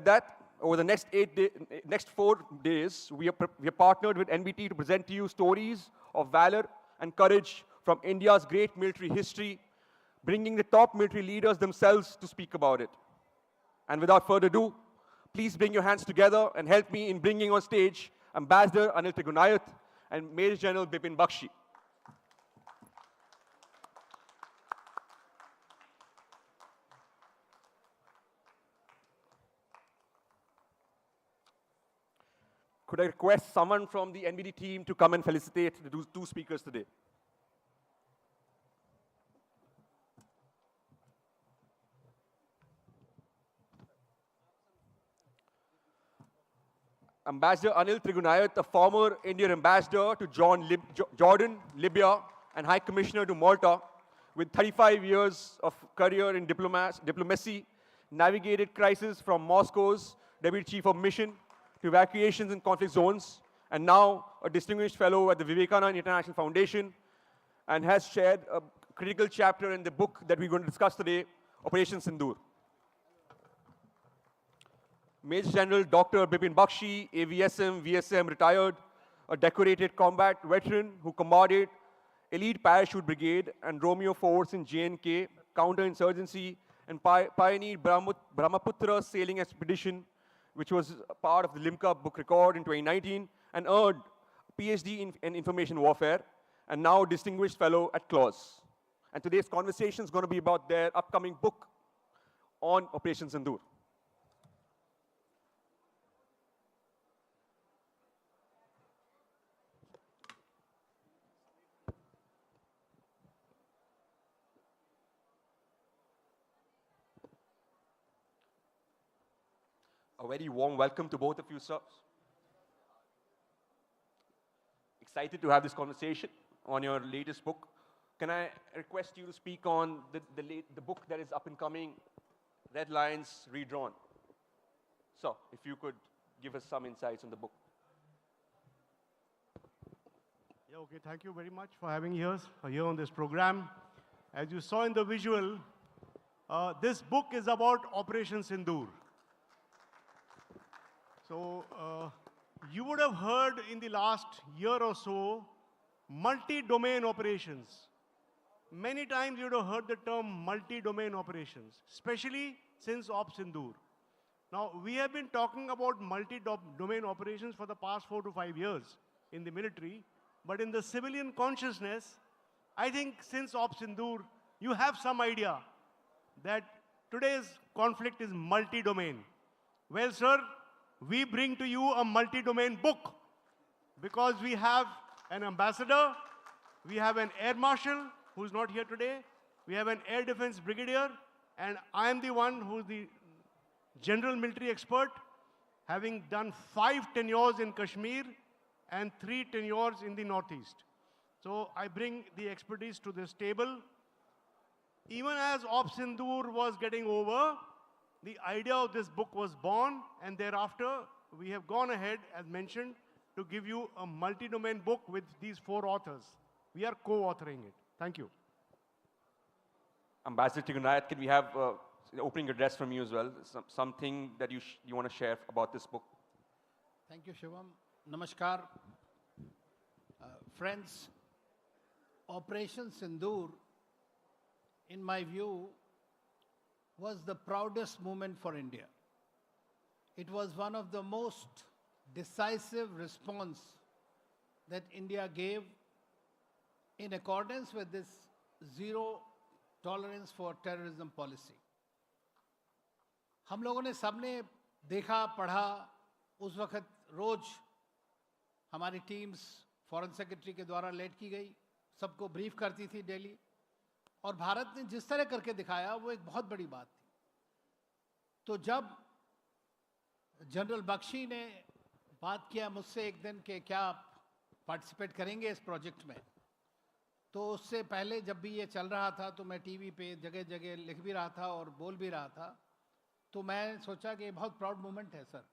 that, over the next 4 days, we are partnered with NBT to present to you stories of valor and courage from India's great military history, bringing the top military leaders themselves to speak about it. And without further ado, please bring your hands together and help me in bringing on stage Ambassador Anil Trigunayat and Major General Bipin Bakshi. Could I request someone from the NBD team to come and felicitate the two speakers today? Ambassador Anil Trigunayat, a former Indian ambassador to Jordan, Libya, and High Commissioner to Malta, with 35 years of career in diplomacy, navigated crises from Moscow's Deputy Chief of Mission to evacuations in conflict zones, and now a distinguished fellow at the Vivekananda International Foundation, and has shared a critical chapter in the book that we're going to discuss today, Operation Sindoor. Major General Dr. Bipin Bakshi, AVSM, VSM, retired, a decorated combat veteran who commanded Elite Parachute Brigade and Romeo Force in J&K, counterinsurgency, and pioneered Brahmaputra sailing expedition, which was a part of the Limca book record in 2019, and earned a PhD in information warfare, and now distinguished fellow at CLAWS. And today's conversation is going to be about their upcoming book on Operation Sindoor. A very warm welcome to both of you, sir. Excited to have this conversation on your latest book. Can I request you to speak on the book that is up and coming, Red Lines Redrawn? So, if you could give us some insights on the book. Yeah, okay, thank you very much for having us here on this program. As you saw in the visual, this book is about Operation Sindoor. So, you would have heard in the last year or so, multi-domain operations. Many times you would have heard the term multi-domain operations, especially since Op Sindoor. Now, we have been talking about multi-domain operations for the past 4 to 5 years in the military, but in the civilian consciousness, I think since Op Sindoor, you have some idea that today's conflict is multi-domain. Well, sir, we bring to you a multi-domain book because we have an ambassador, we have an air marshal who's not here today, we have an air defense brigadier, and I am the one who's the general military expert, having done 5 tenures in Kashmir and 3 tenures in the Northeast. So I bring the expertise to this table. Even as Op Sindoor was getting over, the idea of this book was born, and thereafter we have gone ahead, as mentioned, to give you a multi-domain book with these 4 authors. We are co-authoring it. Thank you. Ambassador Trigunayat, can we have the opening address from you as well? Something that you want to share about this book? Thank you, Shivam. Namaskar. Friends, Operation Sindoor, in my view, was the proudest moment for India. It was one of the most decisive response that India gave in accordance with this zero tolerance for terrorism policy. हम लोगों ने सबने देखा, पढ़ा, उस वक्त रोज हमारी teams foreign secretary के द्वारा लेड की गई, सबको ब्रीफ करती थी डेली, और भारत ने जिस तरह करके दिखाया वो एक बहुत बड़ी बात थी. तो जब जनरल बख्शी ने बात किया मुझसे एक दिन कि क्या आप पार्टिसिपेट करेंगे इस प्रोजेक्ट में, तो उससे पहले जब भी ये चल रहा था तो मैं टीवी पे जगह जगह लिख भी रहा था और बोल भी रहा था, तो मैं सोचा कि ये बहुत प्राउड मोमेंट है सर.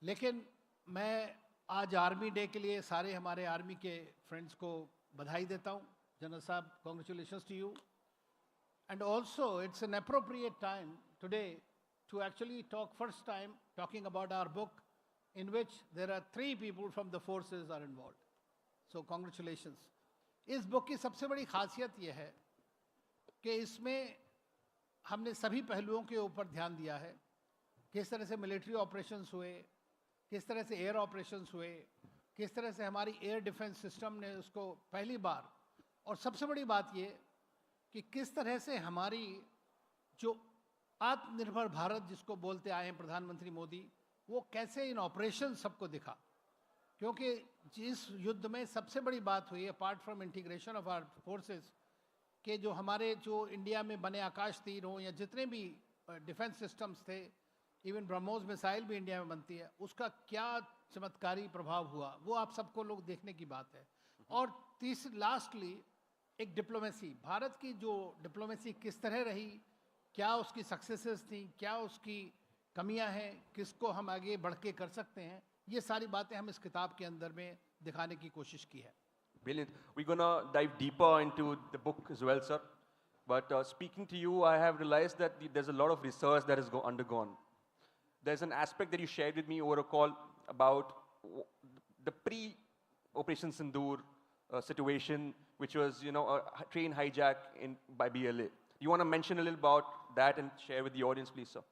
लेकिन मैं आज आर्मी डे के लिए सारे हमारे आर्मी के फ्रेंड्स को बधाई देता हूँ. जनरल साहब, congratulations to you. And also, it's an appropriate time today to actually talk first time talking about our book, in which there are 3 people from the forces are involved. So congratulations. इस book की सबसे बड़ी खासियत यह है कि इसमें हमने सभी पहलुओं के ऊपर ध्यान दिया है. किस तरह से मिलिट्री ऑपरेशंस हुए, किस तरह से एयर ऑपरेशंस हुए, किस तरह से हमारी एयर डिफेंस सिस्टम ने उसको पहली बार, और सबसे बड़ी बात ये कि किस तरह से हमारी जो आत्मनिर्भर भारत जिसको बोलते आए हैं प्रधानमंत्री मोदी, वो कैसे इन ऑपरेशन सबको दिखा. क्योंकि जिस युद्ध में सबसे बड़ी बात हुई, apart from integration of our forces, कि जो हमारे जो इंडिया में बने आकाश तीर हों या जितने भी डिफेंस सिस्टम्स थे, इवन ब्रह्मोस मिसाइल भी इंडिया में बनती है, उसका क्या चमत्कारी प्रभाव हुआ, वो आप सबको लोग देखने की बात है. और लास्टली एक डिप्लोमेसी, भारत की जो डिप्लोमेसी किस तरह रही, क्या उसकी सक्सेसेस थी, क्या उसकी कमियां हैं, किसको हम आगे बढ़ के कर सकते हैं, ये सारी बातें हम इस किताब के अंदर में दिखाने की कोशिश की है. Brilliant. We're going to dive deeper into the book as well, sir. But speaking to you, I have realized that there's a lot of research that has undergone. There's an aspect that you shared with me over a call about the pre-Operation Sindoor situation, which was, you know, a train hijack by BLA. You want to mention a little about that and share with the audience, please, sir?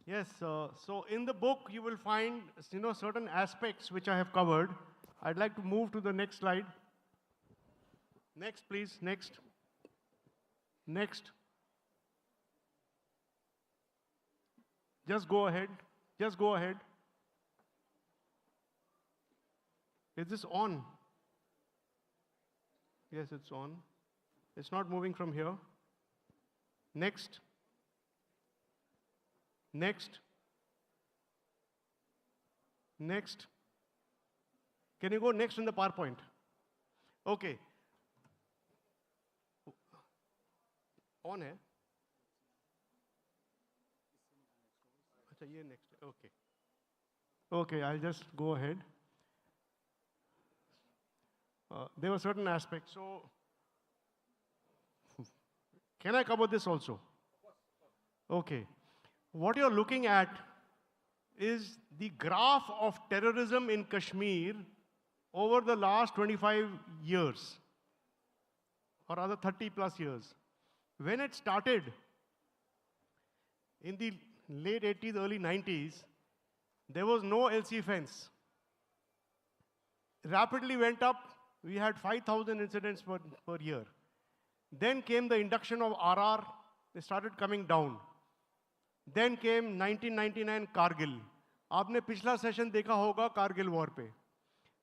Yes, so in the book you will find, you know, certain aspects which I have covered. I'd like to move to the next slide. Next, please, next. Next. Just go ahead, just go ahead. Is this on? Yes, it's on. It's not moving from here. Next. Next. Next. Can you go next in the PowerPoint? Okay. On है? अच्छा ये next. Okay. Okay, I'll just go ahead. There were certain aspects. So, can I cover this also? Okay. What you're looking at is the graph of terrorism in Kashmir over the last 25 years, or rather 30 plus years. When it started in the late 80s, early 90s, there was no LC fence. Rapidly went up. We had 5,000 incidents per year. Then came the induction of RR. They started coming down. Then came 1999 Kargil. आपने पिछला session देखा होगा Kargil war पे.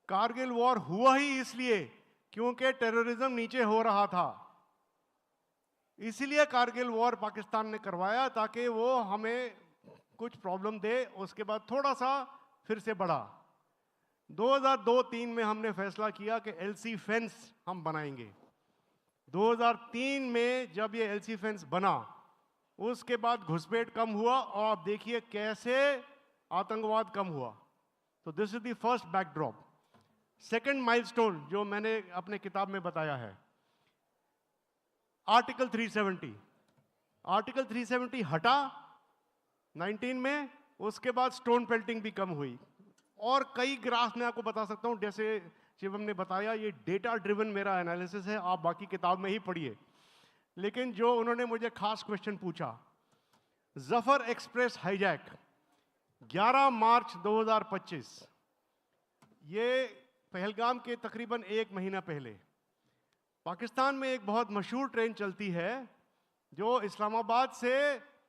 Kargil war हुआ ही इसलिए क्योंकि terrorism नीचे हो रहा था. इसलिए कारगिल वॉर पाकिस्तान ने करवाया ताकि वो हमें कुछ प्रॉब्लम दे. उसके बाद थोड़ा सा फिर से बढ़ा. 2002-03 में हमने फैसला किया कि एलसी फेंस हम बनाएंगे. 2003 में जब ये एलसी फेंस बना, उसके बाद घुसपैठ कम हुआ और आप देखिए कैसे आतंकवाद कम हुआ. तो this is the first backdrop. Second milestone जो मैंने अपने किताब में बताया है, आर्टिकल 370. आर्टिकल 370 हटा 19 में. उसके बाद स्टोन पेल्टिंग भी कम हुई. और कई ग्राफ मैं आपको बता सकता हूं, जैसे शिवम ने बताया, ये डेटा ड्रिवन मेरा एनालिसिस है, आप बाकी किताब में ही पढ़िए. लेकिन जो उन्होंने मुझे खास क्वेश्चन पूछा, जफर एक्सप्रेस हाईजैक 11 मार्च 2025, ये पहलगाम के तकरीबन 1 महीना पहले. पाकिस्तान में एक बहुत मशहूर ट्रेन चलती है जो इस्लामाबाद से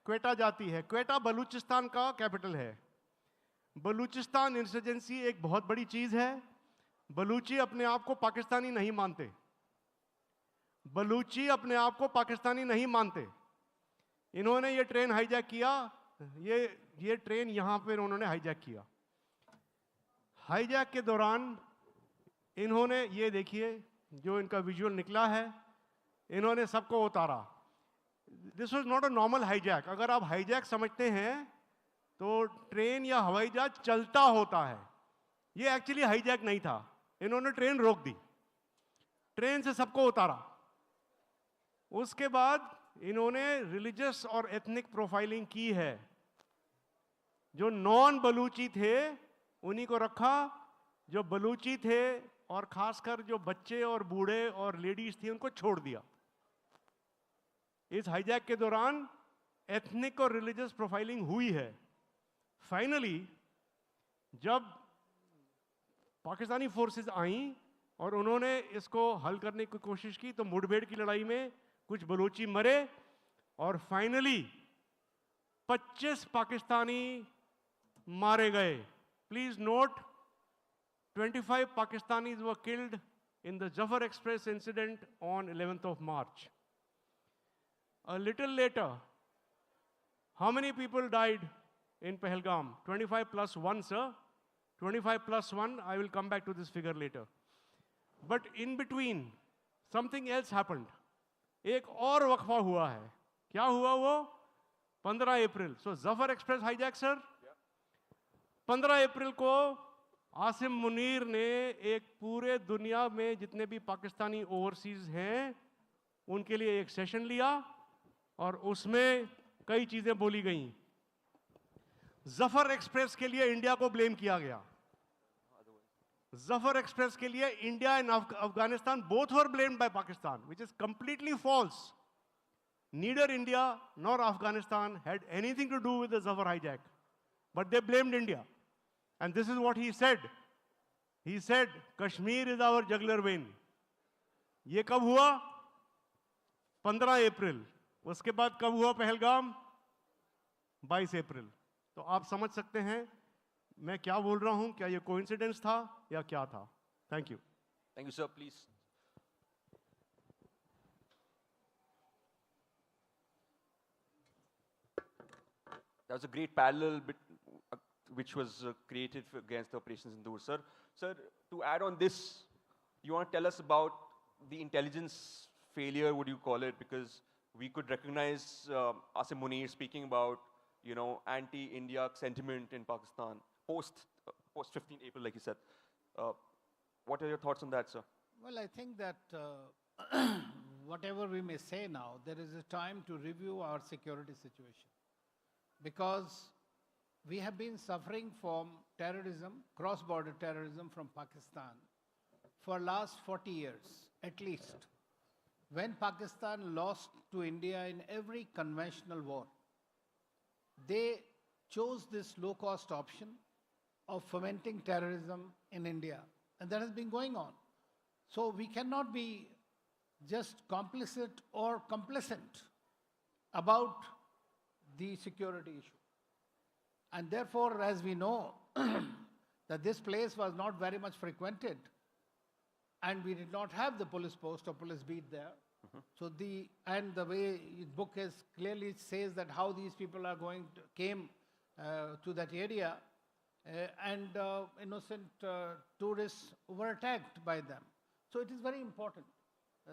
क्वेटा जाती है. क्वेटा बलूचिस्तान का कैपिटल है. बलूचिस्तान इंसर्जेंसी एक बहुत बड़ी चीज है. बलूची अपने आप को पाकिस्तानी नहीं मानते. बलूची अपने आप को पाकिस्तानी नहीं मानते. इन्होंने ये ट्रेन हाईजैक किया. ये ट्रेन यहां पर उन्होंने हाईजैक किया. हाईजैक के दौरान इन्होंने, ये देखिए जो इनका विजुअल निकला है, इन्होंने सबको उतारा. This was not a normal hijack. अगर आप हाईजैक समझते हैं तो ट्रेन या हवाई जहाज चलता होता है. ये एक्चुअली हाईजैक नहीं था. इन्होंने ट्रेन रोक दी, ट्रेन से सबको उतारा. उसके बाद इन्होंने रिलीजियस और एथनिक प्रोफाइलिंग की है। जो नॉन बलूची थे उन्हीं को रखा, जो बलूची थे और खासकर जो बच्चे और बूढ़े और लेडीज थी उनको छोड़ दिया। इस हाईजैक के दौरान एथनिक और रिलीजियस प्रोफाइलिंग हुई है। फाइनली जब पाकिस्तानी फोर्सेस आई और उन्होंने इसको हल करने की कोशिश की तो मुठभेड़ की लड़ाई में कुछ बलूची मरे और फाइनली 25 पाकिस्तानी मारे गए। Please note 25 Pakistanis were killed in the Zafar Express incident on 11th of March. A little later, how many people died in Pahalgam? 25 plus 1, sir. 25 plus 1, I will come back to this figure later. But in between, something else happened. एक और वक्फा हुआ है। क्या हुआ वो? 15 अप्रैल। So Zafar Express hijack, sir? 15 अप्रैल को आसिम मुनीर ने एक पूरे दुनिया में जितने भी पाकिस्तानी ओवरसीज हैं उनके लिए एक सेशन लिया और उसमें कई चीजें बोली गईं। जफर एक्सप्रेस के लिए इंडिया को ब्लेम किया गया। जफर एक्सप्रेस के लिए India and Afghanistan both were blamed by Pakistan, which is completely false. Neither India nor Afghanistan had anything to do with the Jaffar hijack, but they blamed India. And this is what he said. He said, Kashmir is our jugular vein. ये कब हुआ? 15 अप्रैल। उसके बाद कब हुआ पहलगाम? 22 अप्रैल। तो आप समझ सकते हैं मैं क्या बोल रहा हूं, क्या ये कोइंसिडेंस था या क्या था? Thank you. Thank you, sir. Please. That was a great parallel which was created against the operations in Sindoor. Sir, to add on this, you want to tell us about the intelligence failure, would you call it? Because we could recognize Asim Munir speaking about, anti-India sentiment in Pakistan post 15 April, like you said. What are your thoughts on that, sir? Well, I think that whatever we may say now, there is a time to review our security situation. Because we have been suffering from terrorism, cross-border terrorism from Pakistan for last 40 years, at least. When Pakistan lost to India in every conventional war, they chose this low-cost option of fomenting terrorism in India, and that has been going on. So we cannot be just complicit or complacent about the security issue. And therefore, as we know, that this place was not very much frequented, and we did not have the police post or police beat there. So the way the book is clearly says that how these people are came to that area, and innocent tourists were attacked by them. So it is very important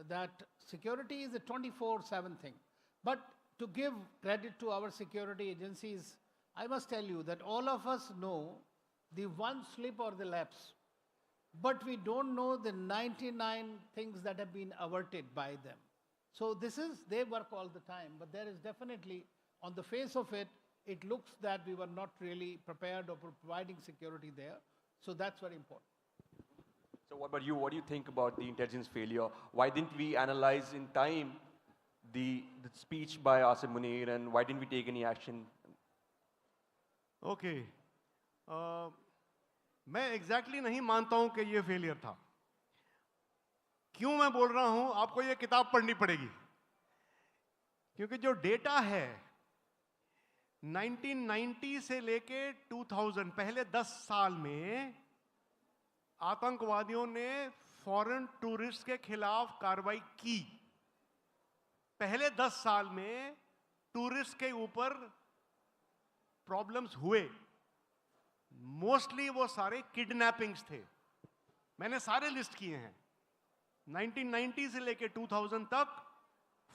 that security is a 24/7 thing. But to give credit to our security agencies, I must tell you that all of us know the one slip or the lapse, but we don't know the 99 things that have been averted by them. So they work all the time, but there is definitely, on the face of it, it looks that we were not really prepared or providing security there. So that's very important. So what about you? What do you think about the intelligence failure? Why didn't we analyze in time the speech by Asim Munir, and why didn't we take any action? Okay. मैं exactly नहीं मानता हूं कि ये failure था। क्यों मैं बोल रहा हूं? आपको ये किताब पढ़नी पड़ेगी, क्योंकि जो डेटा है 1990 से लेके 2000, पहले 10 साल में आतंकवादियों ने फॉरेन टूरिस्ट के खिलाफ कार्रवाई की। पहले 10 साल में टूरिस्ट के ऊपर प्रॉब्लम्स हुए, मोस्टली वो सारे किडनैपिंग्स थे। मैंने सारे लिस्ट किए हैं। 1990 से लेके 2000 तक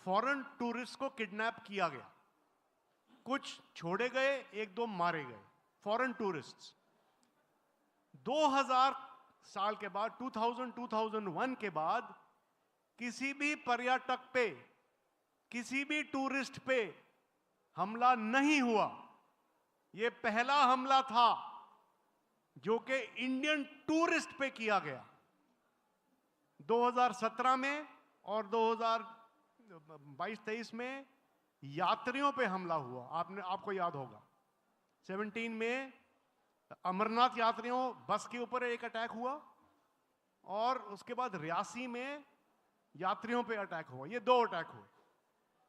फॉरेन टूरिस्ट को किडनैप किया गया, कुछ छोड़े गए, एक दो मारे गए फॉरेन टूरिस्ट्स। 2000 साल के बाद 2000-2001 के बाद किसी भी पर्यटक पे किसी भी टूरिस्ट पे हमला नहीं हुआ। ये पहला हमला था जो कि इंडियन टूरिस्ट पे किया गया 2017 में, और 2022-23 में यात्रियों पे हमला हुआ। आपको याद होगा 17 में अमरनाथ यात्रियों बस के ऊपर एक अटैक हुआ, और उसके बाद रियासी में यात्रियों पे अटैक हुआ। ये 2 अटैक हुए।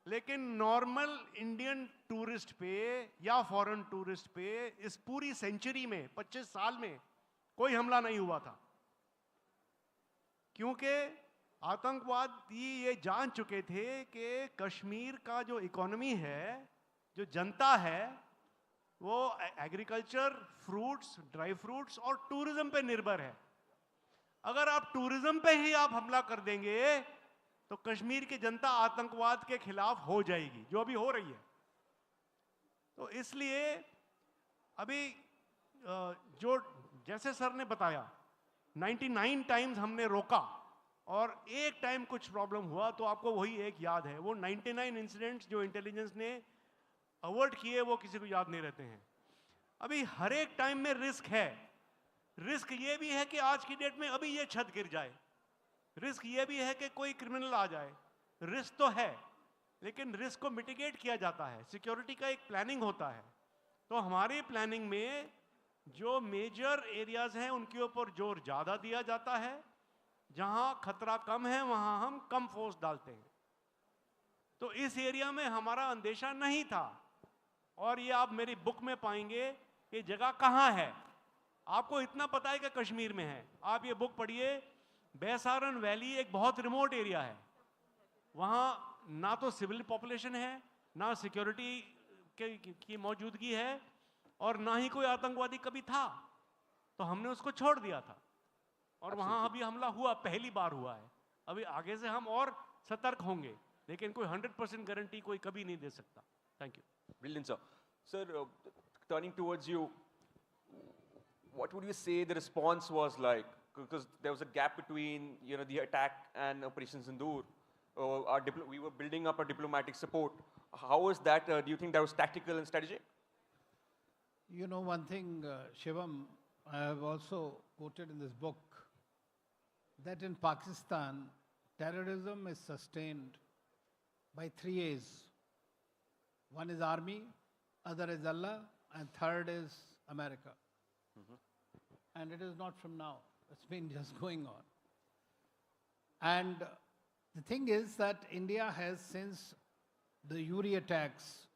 लेकिन नॉर्मल इंडियन टूरिस्ट पे या फॉरेन टूरिस्ट पे इस पूरी सेंचुरी में 25 साल में कोई हमला नहीं हुआ था, क्योंकि आतंकवादी ये जान चुके थे कि कश्मीर का जो इकोनॉमी है, जो जनता है, वो एग्रीकल्चर, फ्रूट्स, ड्राई फ्रूट्स और टूरिज्म पे निर्भर है। अगर आप टूरिज्म पे ही आप हमला कर देंगे तो कश्मीर की जनता आतंकवाद के खिलाफ हो जाएगी, जो अभी हो रही है। तो इसलिए अभी जो जैसे सर ने बताया 99 टाइम्स हमने रोका और एक टाइम कुछ प्रॉब्लम हुआ, तो आपको वही एक याद है। वो 99 इंसिडेंट्स जो इंटेलिजेंस ने अवॉइड किए वो किसी को याद नहीं रहते हैं। अभी हर एक टाइम में रिस्क है। रिस्क ये भी है कि आज की डेट में अभी ये छत गिर जाए, रिस्क ये भी है कि कोई क्रिमिनल आ जाए। रिस्क तो है, लेकिन रिस्क को मिटिगेट किया जाता है। सिक्योरिटी का एक प्लानिंग होता है। तो हमारी प्लानिंग में जो मेजर एरियाज हैं उनके ऊपर जोर ज़्यादा दिया जाता है। जहां खतरा कम है वहां हम कम फोर्स डालते हैं। तो इस एरिया में हमारा अंदेशा नहीं था, और ये आप मेरी बुक में पाएंगे कि जगह कहाँ है। आपको इतना पता है कि कश्मीर में है। आप ये बुक पढ़िए। बैसारन वैली एक बहुत रिमोट एरिया है। वहाँ ना तो सिविल पॉपुलेशन है, ना सिक्योरिटी की मौजूदगी है, और ना ही कोई आतंकवादी कभी था। तो हमने उसको छोड़ दिया था, और वहाँ अभी हमला हुआ, पहली बार हुआ है। अभी आगे से हम और सतर्क होंगे, लेकिन कोई 100% गारंटी कोई कभी नहीं दे सकता। Thank you. Brilliant, sir. Sir, turning towards you, what would you say the response was like? Because there was a gap between, the attack and Operation Sindoor. We were building up a diplomatic support. How was that? Do you think that was tactical and strategic? You know one thing, Shivam, I have also quoted in this book that in Pakistan, terrorism is sustained by 3 A's. One is army, other is Allah, and third is America. And it is not from now. It's been just going on. And the thing is that India has, since the Uri attacks,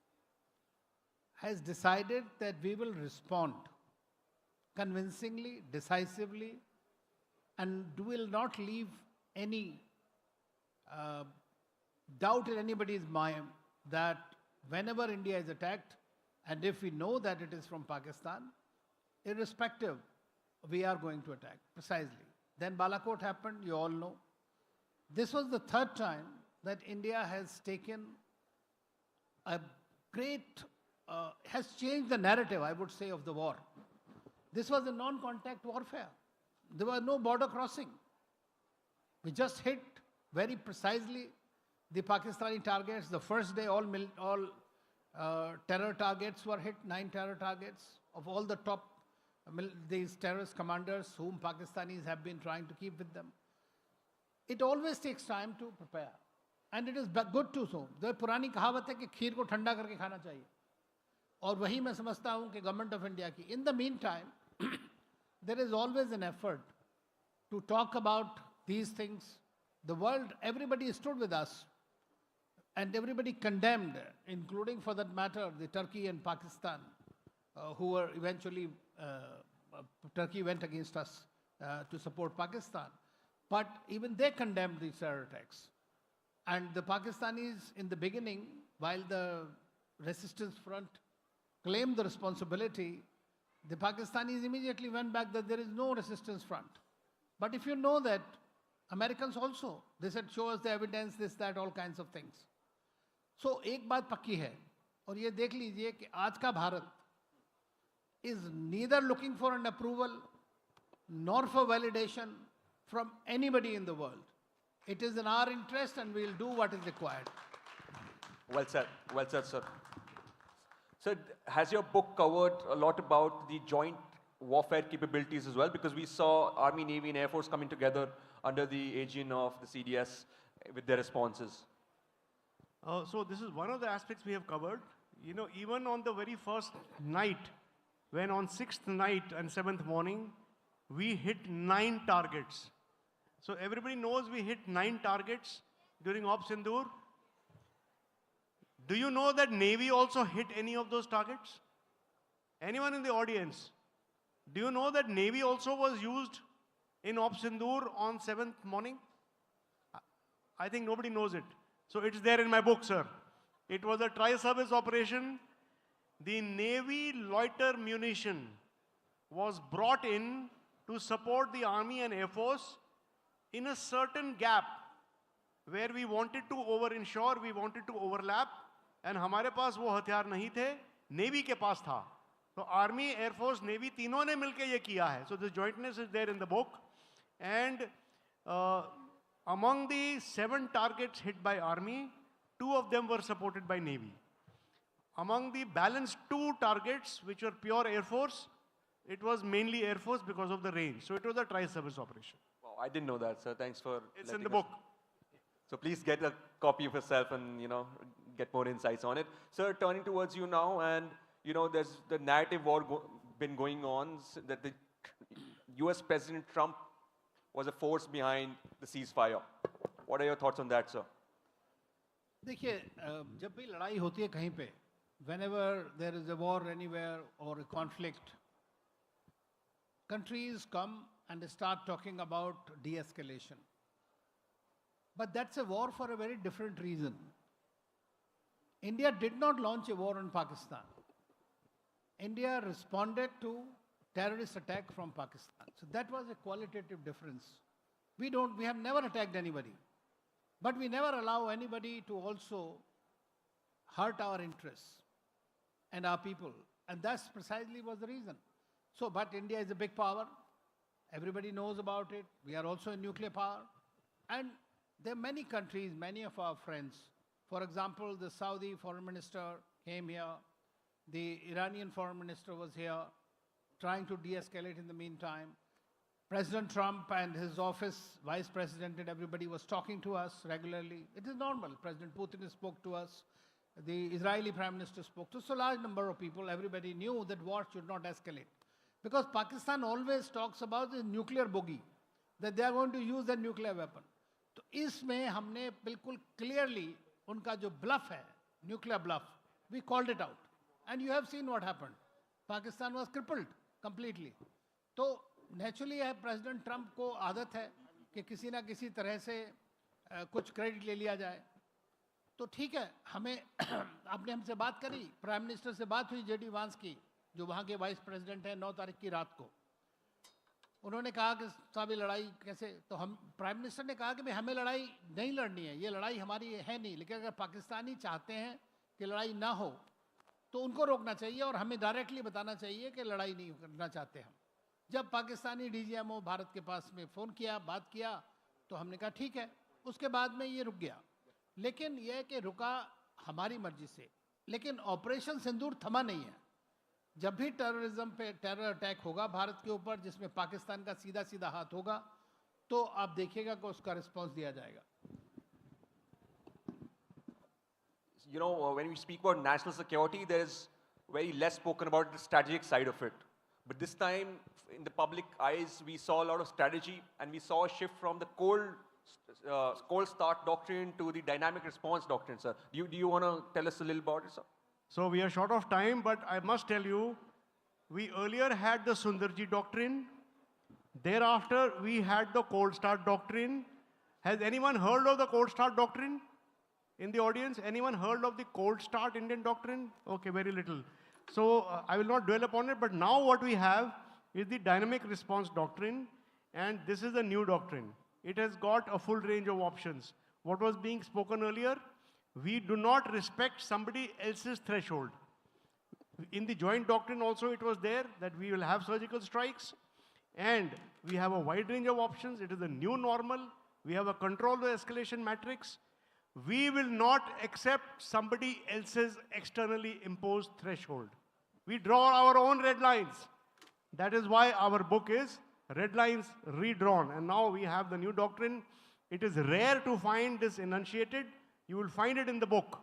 has decided that we will respond convincingly, decisively, and will not leave any doubt in anybody's mind that whenever India is attacked, and if we know that it is from Pakistan, irrespective, we are going to attack, precisely. Then Balakot happened, you all know. This was the 3rd time that India has taken a great, has changed the narrative, I would say, of the war. This was a non-contact warfare. There was no border crossing. We just hit very precisely the Pakistani targets. The first day, all terror targets were hit, 9 terror targets of all the top these terrorist commanders whom Pakistanis have been trying to keep with them. It always takes time to prepare, and it is good to so. The पुरानी कहावत है कि खीर को ठंडा करके खाना चाहिए, और वही मैं समझता हूँ कि गवर्नमेंट ऑफ इंडिया की. In the meantime, there is always an effort to talk about these things. The world, everybody stood with us, and everybody condemned, including, for that matter, the Turkey and Pakistan, who were eventually, Turkey went against us to support Pakistan. But even they condemned these terror attacks. And the Pakistanis, in the beginning, while the resistance front claimed the responsibility, the Pakistanis immediately went back that there is no resistance front. But if you know that, Americans also, they said, show us the evidence, this, that, all kinds of things. So, एक बात पक्की है, और ये देख लीजिए कि आज का Bharat is neither looking for an approval nor for validation from anybody in the world. It is in our interest, and we will do what is required. Well said, sir. So has your book covered a lot about the joint warfare capabilities as well? Because we saw Army, Navy, and Air Force coming together under the aegis of the CDS with their responses. So this is one of the aspects we have covered. You know, even on the very first night, when on 6th night and 7th morning, we hit 9 targets. So everybody knows we hit 9 targets during Op Sindoor. Do you know that Navy also hit any of those targets? Anyone in the audience? Do you know that Navy also was used in Op Sindoor on 7th morning? I think nobody knows it. So it's there in my book, sir. It was a tri-service operation. The Navy loiter munition was brought in to support the Army and Air Force in a certain gap where we wanted to over-insure, we wanted to overlap, and हमारे पास वो हथियार नहीं थे, Navy के पास था. So Army, Air Force, Navy तीनों ने मिलके ये किया है. So the jointness is there in the book. And among the 7 targets hit by Army, 2 of them were supported by Navy. Among the balanced 2 targets, which were pure Air Force, it was mainly Air Force because of the range. So it was a tri-service operation. Wow, I didn't know that, sir. Thanks for It's in letting the us- book. So please get a copy of yourself and, get more insights on it. Sir, turning towards you now, and, there's the narrative war been going on that the US President Trump was a force behind the ceasefire. What are your thoughts on that, sir? देखिए जब भी लड़ाई होती है कहीं पे whenever there is a war anywhere or a conflict, countries come and start talking about de-escalation. But that's a war for a very different reason. India did not launch a war on Pakistan. India responded to terrorist attack from Pakistan. So that was a qualitative difference. We have never attacked anybody. But we never allow anybody to also hurt our interests and our people. And that's precisely was the reason. So, but India is a big power. Everybody knows about it. We are also a nuclear power. And there are many countries, many of our friends. For example, the Saudi foreign minister came here. The Iranian foreign minister was here, trying to de-escalate in the meantime. President Trump and his office, vice president and everybody was talking to us regularly. It is normal. President Putin spoke to us. The Israeli prime minister spoke to us. So large number of people, everybody knew that war should not escalate. Because Pakistan always talks about the nuclear bogey, that they are going to use the nuclear weapon. तो इसमें हमने बिल्कुल clearly उनका जो bluff है, nuclear bluff, we called it out. And you have seen what happened. Pakistan was crippled completely. तो naturally है president Trump को आदत है कि किसी ना किसी तरह से कुछ क्रेडिट ले लिया जाए. तो ठीक है, हमें आपने हमसे बात करी, प्राइम मिनिस्टर से बात हुई जेडी वांस की, जो वहाँ के वाइस प्रेसिडेंट हैं, 9 तारीख की रात को. उन्होंने कहा कि साहब ये लड़ाई कैसे, तो हम प्राइम मिनिस्टर ने कहा कि भाई हमें लड़ाई नहीं लड़नी है, ये लड़ाई हमारी है नहीं, लेकिन अगर पाकिस्तानी चाहते हैं कि लड़ाई ना हो तो उनको रोकना चाहिए और हमें डायरेक्टली बताना चाहिए कि लड़ाई नहीं करना चाहते हम. जब पाकिस्तानी डीजीएमओ भारत के पास में फ़ोन किया, बात किया, तो हमने कहा ठीक है. उसके बाद में ये रुक गया. लेकिन यह कि रुका हमारी मर्जी से. लेकिन ऑपरेशन सिंदूर थमा नहीं है. जब भी टेररिज्म पे टेरर अटैक होगा भारत के ऊपर, जिसमें पाकिस्तान का सीधा सीधा हाथ होगा, तो आप देखिएगा कि उसका रिस्पॉन्स दिया जाएगा. When we speak about national security, there is very less spoken about the strategic side of it. But this time, in the public eyes, we saw a lot of strategy, and we saw a shift from the cold start doctrine to the dynamic response doctrine, sir. Do you want to tell us a little about it, sir? So we are short of time, but I must tell you, we earlier had the Sundarji doctrine. Thereafter, we had the cold start doctrine. Has anyone heard of the cold start doctrine? In the audience, anyone heard of the cold start Indian doctrine? Okay, very little. So I will not dwell upon it, but now what we have is the dynamic response doctrine, and this is a new doctrine. It has got a full range of options. What was being spoken earlier, we do not respect somebody else's threshold. In the joint doctrine also it was there that we will have surgical strikes, and we have a wide range of options. It is a new normal. We have a control the escalation matrix. We will not accept somebody else's externally imposed threshold. We draw our own red lines. That is why our book is Red Lines Redrawn. And now we have the new doctrine. It is rare to find this enunciated. You will find it in the book.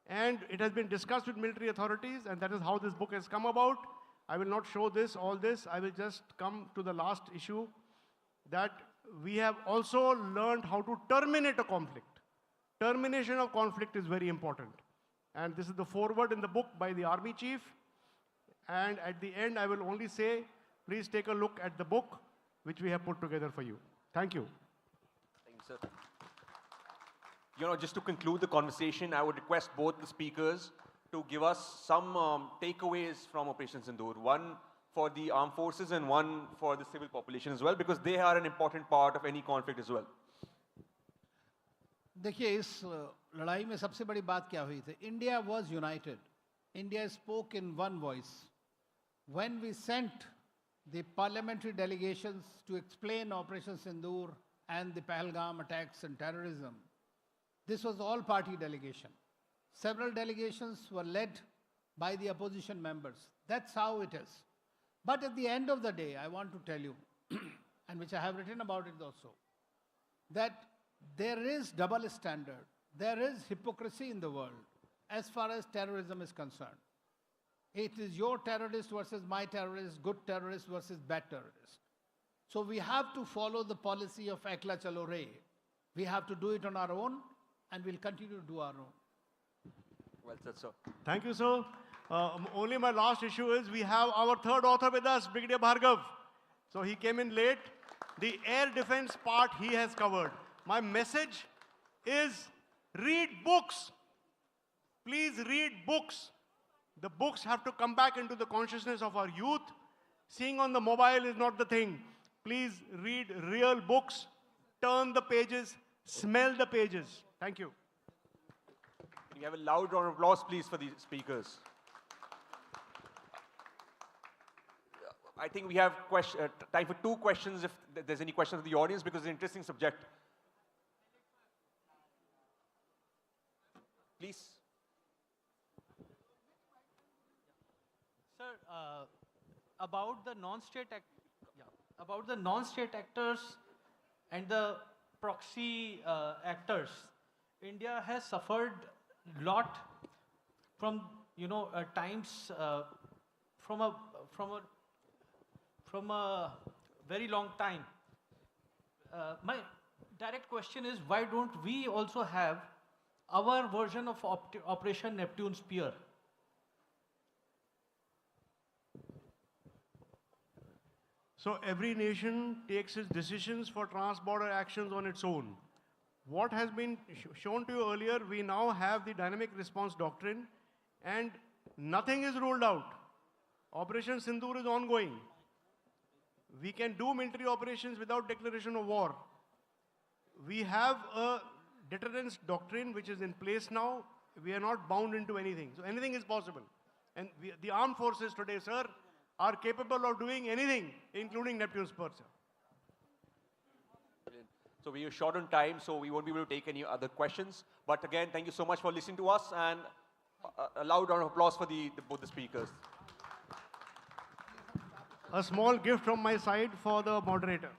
And it has been discussed with military authorities, and that is how this book has come about. I will not show this, all this. I will just come to the last issue, that we have also learned how to terminate a conflict. Termination of conflict is very important. And this is the foreword in the book by the Army Chief. And at the end, I will only say, please take a look at the book, which we have put together for you. Thank you. Thank you, sir. Just to conclude the conversation, I would request both the speakers to give us some takeaways from Operation Sindoor. One for the armed forces and one for the civil population as well, because they are an important part of any conflict as well. देखिए इस लड़ाई में सबसे बड़ी बात क्या हुई थी? India was United. India spoke in one voice. When we sent the parliamentary delegations to explain Operation Sindoor and the Pavillion attacks and terrorism, this was all party delegation. Several delegations were led by the opposition members. That's how it is. But at the end of the day, I want to tell you, and which I have written about it also, that there is double standard. There is hypocrisy in the world as far as terrorism is concerned. It is your terrorist versus my terrorist, good terrorist versus bad terrorist. So we have to follow the policy of Ekla Chalo Re. We have to do it on our own, and we'll continue to do our own. Well said, sir. Thank you, sir. Only my last issue is we have our third author with us, Brigadier Bhargav. So he came in late. The air defense part he has covered. My message is read books. Please read books. The books have to come back into the consciousness of our youth. Seeing on the mobile is not the thing. Please read real books. Turn the pages. Smell the pages. Thank you. Can you have a loud round of applause, please, for the speakers? I think we have time for 2 questions, if there's any questions of the audience, because it's an interesting subject. Please. Sir, about the non-state actors and the proxy actors, India has suffered a lot from times from a very long time. My direct question is, why don't we also have our version of Operation Neptune Spear? So every nation takes its decisions for trans-border actions on its own. What has been shown to you earlier, we now have the dynamic response doctrine, and nothing is ruled out. Operation Sindoor is ongoing. We can do military operations without declaration of war. We have a deterrence doctrine which is in place now. We are not bound into anything. So anything is possible. And the armed forces today, sir, are capable of doing anything, including Neptune's Spear. So we are short on time, so we won't be able to take any other questions. But again, thank you so much for listening to us, and a loud round of applause for both the speakers. A small gift from my side for the moderator.